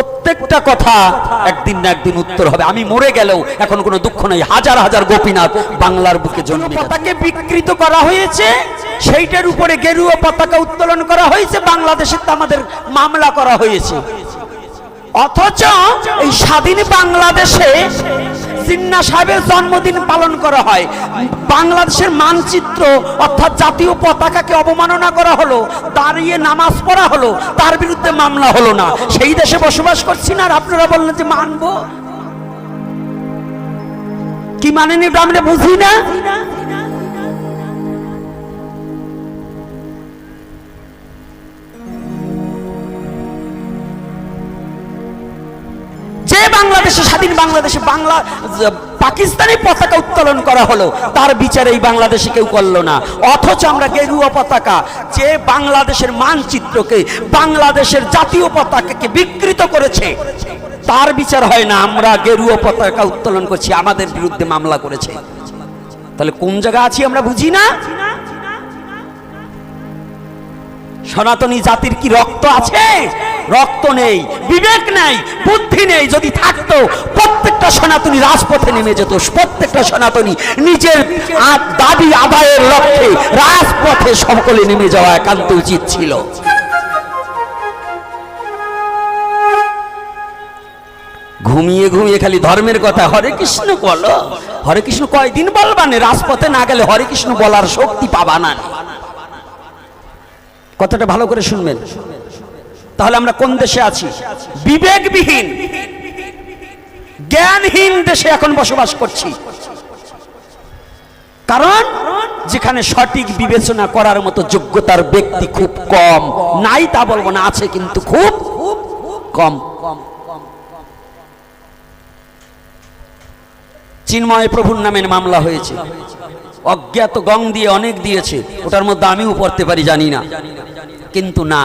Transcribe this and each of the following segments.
প্রত্যেকটা কথা একদিন না একদিন উত্তর হবে। আমি মরে গেলেও এখন কোনো দুঃখ নেই। হাজার হাজার গোপীনাথ বাংলার বুকে জন্মে পতাকাকে বিকৃত করা হয়েছে, সেইটার উপরে গেরুয়া পতাকা উত্তোলন করা হয়েছে। বাংলাদেশে তো আমাদের মামলা করা হয়েছে, অথচ এই স্বাধীন বাংলাদেশে জিন্না সাহেবের জন্মদিন পালন করা হয়, বাংলাদেশের মানচিত্র অর্থাৎ জাতীয় পতাকাকে অবমাননা করা হলো, দাঁড়িয়ে নামাজ পড়া হলো, তার বিরুদ্ধে মামলা হলো না। সেই দেশে বসবাস করছি না, আর আপনারা বললেন যে মানবো। কি মানেনি আমরা বুঝি না। বাংলাদেশে স্বাধীন বাংলাদেশে বাংলা পাকিস্তানি পতাকা উত্তোলন করা হলো, তার বিচার এই বাংলাদেশে কেউ করলো না। অথচ আমরা গেরুয়া পতাকা, যে বাংলাদেশের মানচিত্রকে, বাংলাদেশের জাতীয় পতাকাকে বিকৃত করেছে, তার বিচার হয় না। আমরা গেরুয়া পতাকা উত্তোলন করছি, আমাদের বিরুদ্ধে মামলা করেছে। তাহলে কোন জায়গা আছি আমরা বুঝি না। সনাতনী জাতির কি রক্ত আছে? রক্ত নেই, বিবেক নেই, বুদ্ধি নেই। যদি থাকতো প্রত্যেকটা সনাতনী রাজপথে নেমে যেত, প্রত্যেকটা সনাতনী নিজের দাবি আদায়ের লক্ষ্যে রাজপথে সকলে নেমে যাওয়া একান্ত উচিত ছিল। ঘুমিয়ে ঘুমিয়ে খালি ধর্মের কথা হরে কৃষ্ণ বলো, হরে কৃষ্ণ কয়দিন বলবানে? রাজপথে না গেলে হরে কৃষ্ণ বলার শক্তি পাবা না। কথাটা ভালো করে শুনবেন। তাহলে আমরা কোন দেশে আছি? বিবেকবিহীন, জ্ঞানহীন দেশে এখন বসবাস করছি। কারণ যেখানে সঠিক বিবেচনা করার মতো যোগ্যতার ব্যক্তি খুব কম, নাই তা বলবো না, আছে কিন্তু খুব কম। চিন্ময় প্রভুর নামে মামলা হয়েছে, অজ্ঞাত গং দিয়ে অনেক দিয়েছে, ওটার মধ্যে আমিও পড়তে পারি জানি না। কিন্তু না,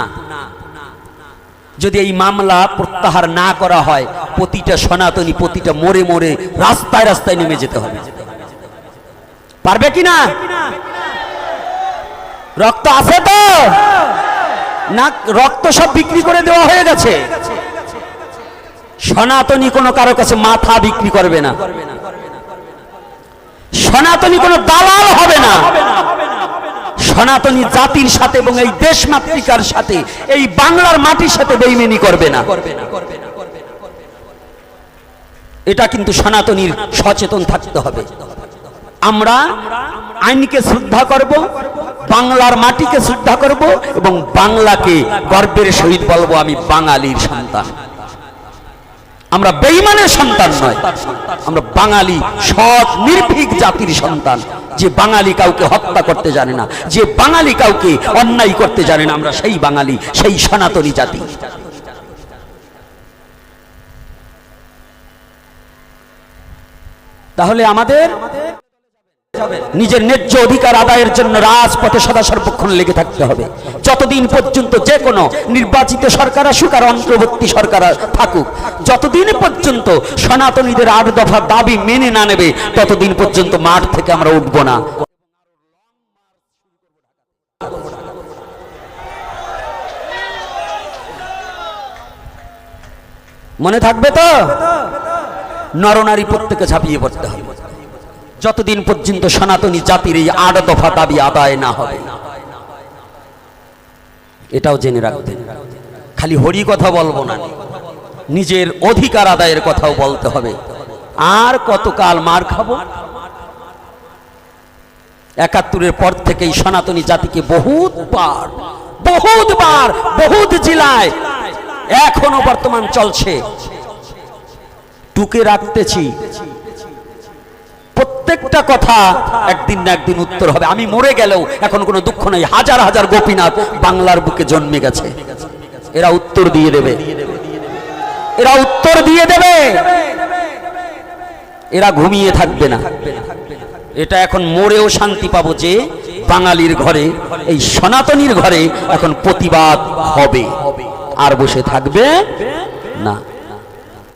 যদি এই মামলা প্রত্যাহার না করা হয়, প্রতিটা সনাতনী প্রতিটা মোড়ে মোড়ে রাস্তায় রাস্তায় নেমে যেতে হবে। পারবে কি না? রক্ত আছে তো না? রক্ত সব বিক্রি করে দেওয়া হয়ে গেছে। সনাতনী কোনো কারো কাছে মাথা বিক্রি করবে না, সনাতনী কোনো দালাল হবে না। সনাতনী জাতির সাথে এবং এই দেশ মাতৃকার সাথে, এই বাংলার মাটির সাথে বেইমানি করবে না। এটা কিন্তু সনাতনীর সচেতন থাকতে হবে। আমরা আইনকে শ্রদ্ধা করব, বাংলার মাটিকে শ্রদ্ধা করব এবং বাংলাকে গর্বের সহিত বলবো আমি বাঙালির সন্তান। আমরা বেঈমানের সন্তান নয়, আমরা বাঙালি সৎ নির্ভীক জাতির সন্তান। যে বাঙালি কাউকে হত্যা করতে জানে না, যে বাঙালি কাউকে অন্যায় করতে জানে না, আমরা সেই বাঙালি, সেই সনাতনী জাতি। তাহলে আমাদের নিজের ন্যায্য অধিকার আদায়ের জন্য রাজপথে সদা সর্বক্ষণ লেগে থাকতে হবে। যতদিন পর্যন্ত যে কোনো নির্বাচিত সরকার আসুক আর অন্তর্বর্তী সরকার থাকুক, যতদিন পর্যন্ত সনাতনীদের ৮ দফা দাবি মেনে না নেবে, ততদিন পর্যন্ত মাঠ থেকে আমরা উঠবো না। মনে থাকবে তো? নরনারী প্রত্যেকে ঝাঁপিয়ে পড়তে হবে, যতদিন পর্যন্ত সনাতনী জাতির এই ৮ দফা দাবি আদায় না হবে। এটাও জেনে রাখবেন। খালি হরি কথা বলবো না, নিজের অধিকার আদায়ের কথাও বলতে হবে। আর কতকাল মার খাবো? ৭১-এর পর থেকেই সনাতনী জাতিকে বহুতবার বহুত জেলায় এখনো বর্তমান চলছে, টুকে রাখতেছি। প্রত্যেকটা কথা একদিন না একদিন উত্তর হবে। আমি মরে গেলেও এখন কোনো দুঃখ নেই। হাজার হাজার গোপীনাথ বাংলার বুকে জন্মে গেছে, এরা উত্তর দিয়ে দেবে, এরা উত্তর দিয়ে দেবে, এরা ঘুমিয়ে থাকবে না। এটা এখন মরেও শান্তি পাবো যে বাঙালির ঘরে, এই সনাতনীর ঘরে এখন প্রতিবাদ হবে, আর বসে থাকবে না।